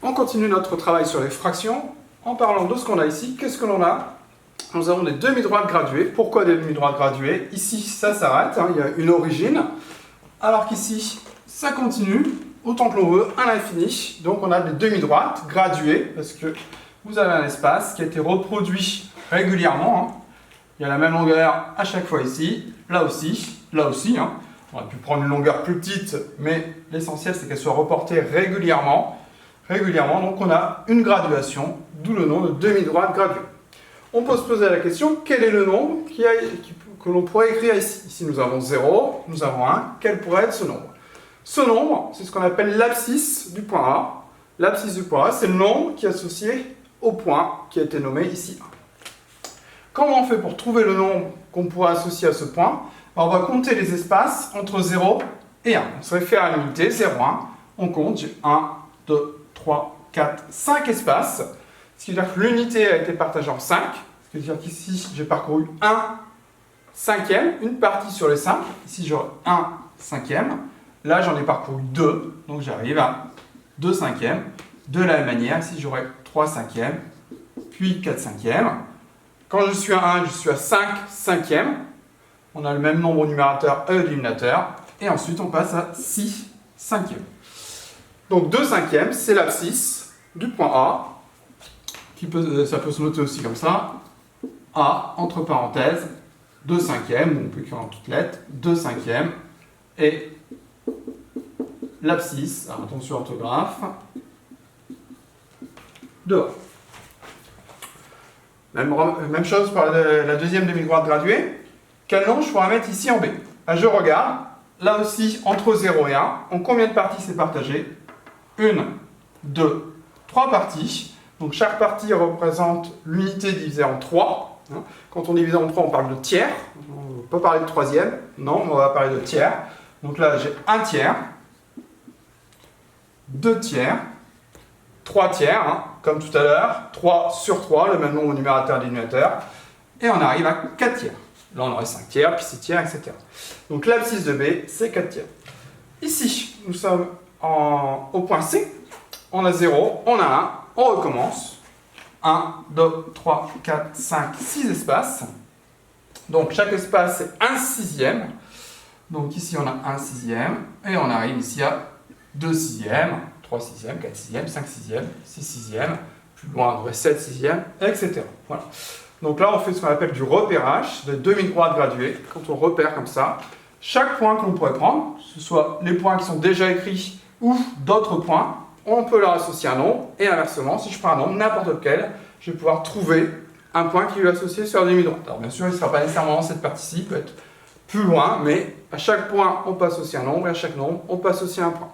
On continue notre travail sur les fractions en parlant de ce qu'on a ici. Qu'est-ce que l'on a? Nous avons des demi-droites graduées. Pourquoi des demi-droites graduées? Ici, ça s'arrête, il y a une origine, alors qu'ici, ça continue, autant que l'on veut, à l'infini. Donc on a des demi-droites graduées, parce que vous avez un espace qui a été reproduit régulièrement. Il y a la même longueur à chaque fois ici, là aussi. On aurait pu prendre une longueur plus petite, mais l'essentiel c'est qu'elle soit reportée régulièrement. Donc on a une graduation, d'où le nom de demi-droite graduée. On peut se poser la question, quel est le nombre que l'on pourrait écrire ici? Ici nous avons 0, nous avons 1, quel pourrait être ce nombre? Ce nombre, c'est ce qu'on appelle l'abscisse du point A. L'abscisse du point A, c'est le nombre qui est associé au point qui a été nommé ici 1. Comment on fait pour trouver le nombre qu'on pourrait associer à ce point? On va compter les espaces entre 0 et 1. On se réfère à l'unité 0, 1. On compte, j'ai 1, 2, 3, 4, 5 espaces. Ce qui veut dire que l'unité a été partagée en 5. Ce qui veut dire qu'ici, j'ai parcouru 1 cinquième, une partie sur les 5. Ici, j'aurai 1 cinquième. Là, j'en ai parcouru 2. Donc, j'arrive à 2 cinquièmes. De la même manière, ici, j'aurai 3 cinquièmes, puis 4 cinquièmes. Quand je suis à 1, je suis à 5 cinquièmes. On a le même nombre au numérateur et au dénominateur. Et ensuite, on passe à 6 cinquièmes. Donc 2 cinquièmes, c'est l'abscisse du point A. Ça peut se noter aussi comme ça. A, entre parenthèses, 2 cinquièmes, on peut écrire en toutes lettres, 2 cinquièmes. Et l'abscisse, attention orthographe, de A. Même chose pour la deuxième demi-droite graduée. Quel nombre je pourrais mettre ici en B? Je regarde, là aussi, entre 0 et 1, en combien de parties c'est partagé? 1, 2, 3 parties. Donc chaque partie représente l'unité divisée en 3. Quand on divise en 3, on parle de tiers. On ne peut pas parler de troisième. Non, on va parler de tiers. Donc là, j'ai 1 tiers, 2 tiers, 3 tiers, comme tout à l'heure. 3 sur 3, le même nombre au numérateur et dénominateur. Et on arrive à 4 tiers. Là, on aurait 5 tiers, puis 6 tiers, etc. Donc l'abscisse de B, c'est 4 tiers. Ici, nous sommes au point C. On a 0, on a 1, on recommence. 1, 2, 3, 4, 5, 6 espaces. Donc chaque espace, c'est 1 sixième. Donc ici, on a 1 sixième. Et on arrive ici à 2 sixièmes, 3 sixièmes, 4 sixièmes, 5 sixièmes, 6 sixièmes. Plus loin, on aurait 7 sixièmes, etc. Voilà. Donc là, on fait ce qu'on appelle du repérage de demi-droite graduée. Quand on repère comme ça, chaque point que l'on pourrait prendre, que ce soit les points qui sont déjà écrits ou d'autres points, on peut leur associer un nombre. Et inversement, si je prends un nombre, n'importe lequel, je vais pouvoir trouver un point qui lui est associé sur la demi-droite. Alors bien sûr, il ne sera pas nécessairement dans cette partie-ci, il peut être plus loin, mais à chaque point, on peut associer un nombre, et à chaque nombre, on peut associer un point.